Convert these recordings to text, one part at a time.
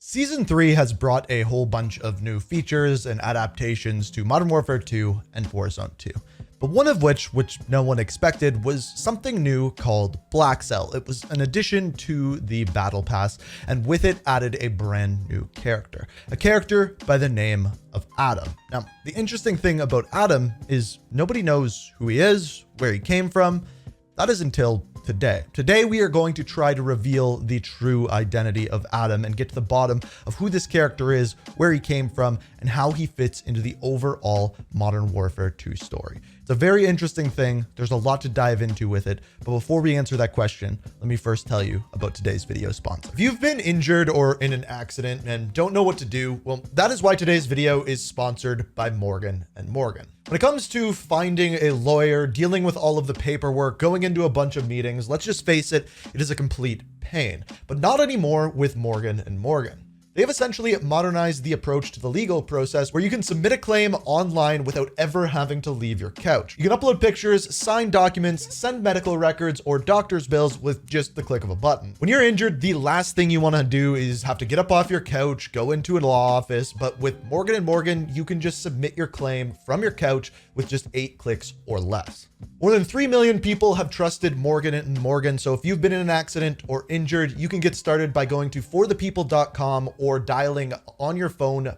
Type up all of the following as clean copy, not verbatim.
Season 3 has brought a whole bunch of new features and adaptations to Modern Warfare 2 and Warzone 2. But one of which no one expected, was something new called Blackcell. It was an addition to the Battle Pass, and with it added a brand new character. A character by the name of Atom. Now, the interesting thing about Atom is nobody knows who he is, where he came from. That is until today. Today, we are going to try to reveal the true identity of Atom and get to the bottom of who this character is, where he came from, and how he fits into the overall Modern Warfare 2 story. It's a very interesting thing. There's a lot to dive into with it. But before we answer that question, let me first tell you about today's video sponsor. If you've been injured or in an accident and don't know what to do, well, that is why today's video is sponsored by Morgan & Morgan. When it comes to finding a lawyer, dealing with all of the paperwork, going into a bunch of meetings, let's just face it, it is a complete pain. But not anymore with Morgan & Morgan. They have essentially modernized the approach to the legal process where you can submit a claim online without ever having to leave your couch. You can upload pictures, sign documents, send medical records, or doctor's bills with just the click of a button. When you're injured, the last thing you want to do is have to get up off your couch, go into a law office, but with Morgan & Morgan, you can just submit your claim from your couch with just 8 clicks or less. More than 3 million people have trusted Morgan & Morgan, so if you've been in an accident or injured, you can get started by going to forthepeople.com or dialing on your phone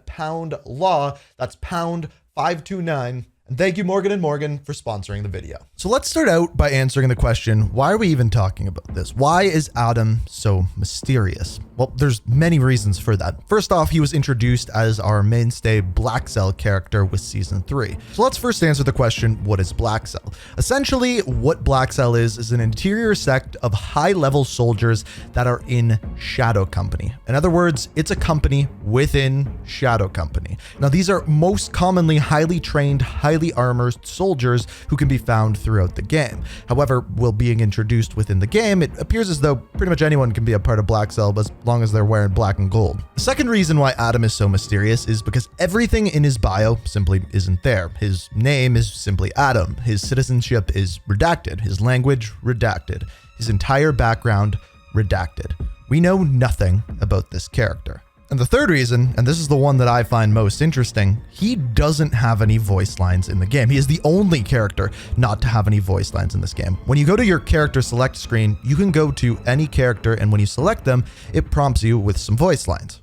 #law, that's #529. And thank you, Morgan & Morgan, for sponsoring the video. So let's start out by answering the question, why are we even talking about this? Why is Atom so mysterious? Well, there's many reasons for that. First off, he was introduced as our mainstay Blackcell character with Season 3. So let's first answer the question, what is Blackcell? Essentially, what Blackcell is an interior sect of high-level soldiers that are in Shadow Company. In other words, it's a company within Shadow Company. Now, these are most commonly highly trained, highly armored soldiers who can be found throughout the game. However, while being introduced within the game, it appears as though pretty much anyone can be a part of Blackcell as long as they're wearing black and gold. The second reason why Atom is so mysterious is because everything in his bio simply isn't there. His name is simply Atom. His citizenship is redacted. His language redacted. His entire background redacted. We know nothing about this character. And the third reason, and this is the one that I find most interesting, he doesn't have any voice lines in the game. He is the only character not to have any voice lines in this game. When you go to your character select screen, you can go to any character, and when you select them, it prompts you with some voice lines.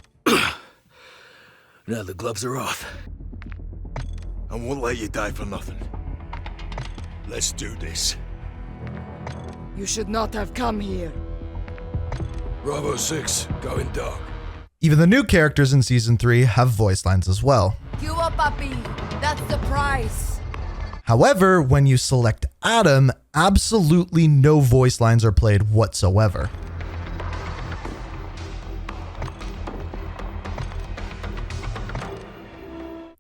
Now the gloves are off. I won't let you die for nothing. Let's do this. You should not have come here. Bravo 6, going dark. Even the new characters in Season 3 have voice lines as well. You up, puppy. That's the price. However, when you select Atom, absolutely no voice lines are played whatsoever.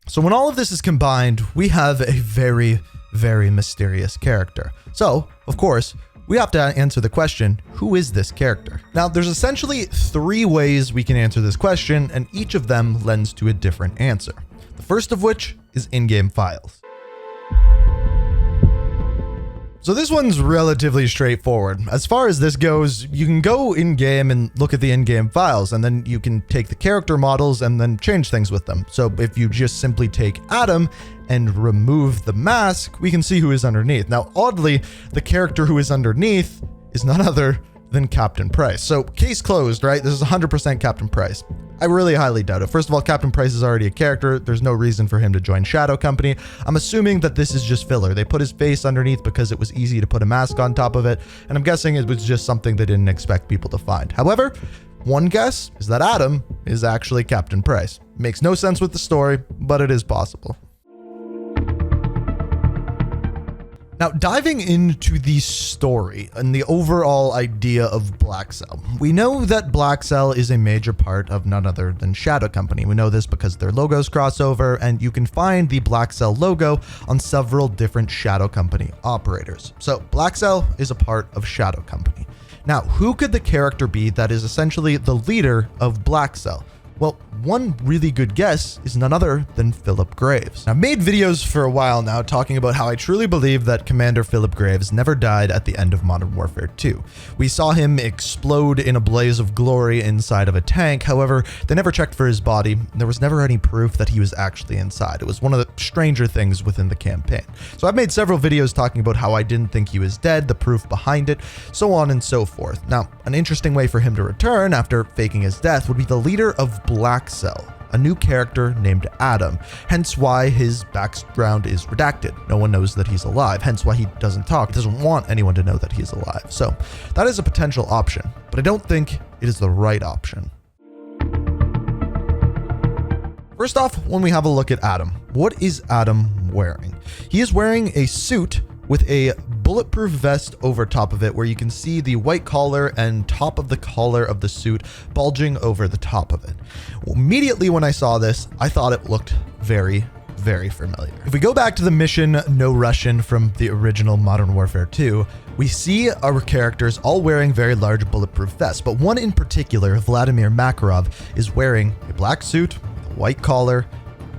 So when all of this is combined, we have a very, very mysterious character. So, of course, we have to answer the question, who is this character? Now, there's essentially 3 ways we can answer this question, and each of them lends to a different answer. The first of which is in-game files. So this one's relatively straightforward. As far as this goes, you can go in-game and look at the in-game files, and then you can take the character models and then change things with them. So if you just simply take Atom and remove the mask, we can see who is underneath. Now, oddly, the character who is underneath is none other than Captain Price. So case closed, right? This is 100% Captain Price. I really highly doubt it. First of all, Captain Price is already a character. There's no reason for him to join Shadow Company. I'm assuming that this is just filler. They put his face underneath because it was easy to put a mask on top of it. And I'm guessing it was just something they didn't expect people to find. However, one guess is that Atom is actually Captain Price. Makes no sense with the story, but it is possible. Now, diving into the story and the overall idea of Blackcell, we know that Blackcell is a major part of none other than Shadow Company. We know this because their logos cross over, and you can find the Blackcell logo on several different Shadow Company operators. So Blackcell is a part of Shadow Company. Now, who could the character be that is essentially the leader of Blackcell? Well, one really good guess is none other than Philip Graves. I've made videos for a while now talking about how I truly believe that Commander Philip Graves never died at the end of Modern Warfare 2. We saw him explode in a blaze of glory inside of a tank. However, they never checked for his body. There was never any proof that he was actually inside. It was one of the stranger things within the campaign. So I've made several videos talking about how I didn't think he was dead, the proof behind it, so on and so forth. Now, an interesting way for him to return after faking his death would be the leader of Blackcell, a new character named Atom, hence why his background is redacted. No one knows that he's alive, hence why he doesn't talk. He doesn't want anyone to know that he's alive. So that is a potential option, but I don't think it is the right option. First off, when we have a look at Atom, what is Atom wearing? He is wearing a suit with a bulletproof vest over top of it, where you can see the white collar and top of the collar of the suit bulging over the top of it. Immediately when I saw this, I thought it looked very, very familiar. If we go back to the mission No Russian from the original Modern Warfare 2, we see our characters all wearing very large bulletproof vests, but one in particular, Vladimir Makarov, is wearing a black suit, with a white collar,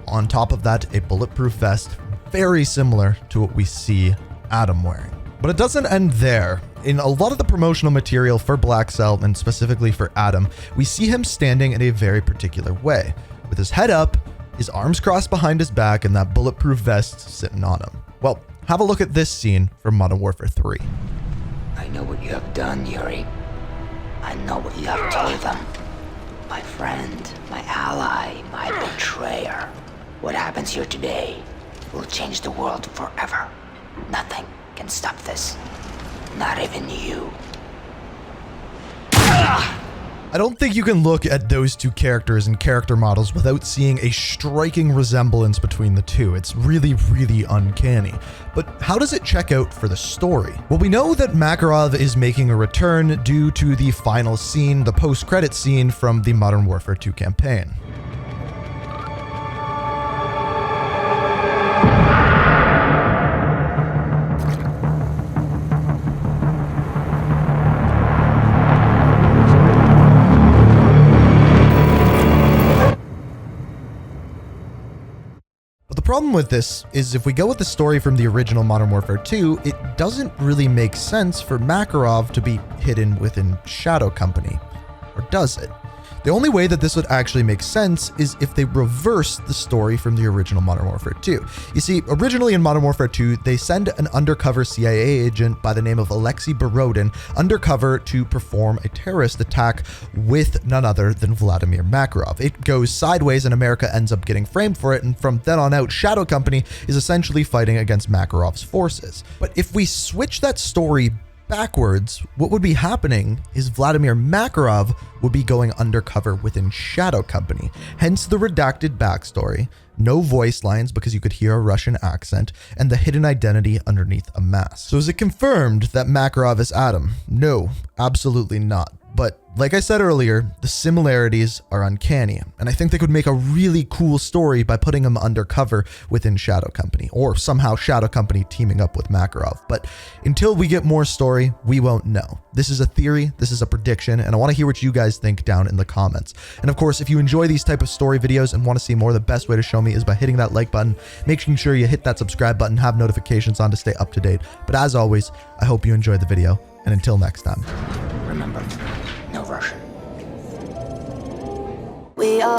on top of that a bulletproof vest, very similar to what we see Atom wearing. But it doesn't end there. In a lot of the promotional material for Blackcell, and specifically for Atom, we see him standing in a very particular way, with his head up, his arms crossed behind his back, and that bulletproof vest sitting on him. Well, have a look at this scene from Modern Warfare 3. I know what you have done, Yuri. I know what you have told them. My friend, my ally, my betrayer. What happens here today will change the world forever. Nothing can stop this. Not even you. I don't think you can look at those two characters and character models without seeing a striking resemblance between the two. It's really, really uncanny. But how does it check out for the story? Well, we know that Makarov is making a return due to the final scene, the post-credit scene from the Modern Warfare 2 campaign. The problem with this is if we go with the story from the original Modern Warfare 2, it doesn't really make sense for Makarov to be hidden within Shadow Company, or does it? The only way that this would actually make sense is if they reverse the story from the original Modern Warfare 2. You see, originally in Modern Warfare 2, they send an undercover CIA agent by the name of Alexei Borodin undercover to perform a terrorist attack with none other than Vladimir Makarov. It goes sideways and America ends up getting framed for it, and from then on out, Shadow Company is essentially fighting against Makarov's forces. But if we switch that story backwards, what would be happening is Vladimir Makarov would be going undercover within Shadow Company, hence the redacted backstory, no voice lines because you could hear a Russian accent, and the hidden identity underneath a mask. So is it confirmed that Makarov is Atom? No, absolutely not. But like I said earlier, the similarities are uncanny, and I think they could make a really cool story by putting him undercover within Shadow Company, or somehow Shadow Company teaming up with Makarov. But until we get more story, we won't know. This is a theory, this is a prediction, and I want to hear what you guys think down in the comments. And of course, if you enjoy these type of story videos and want to see more, the best way to show me is by hitting that like button, making sure you hit that subscribe button, have notifications on to stay up to date. But as always, I hope you enjoyed the video, and until next time. Remember, no Russian. We are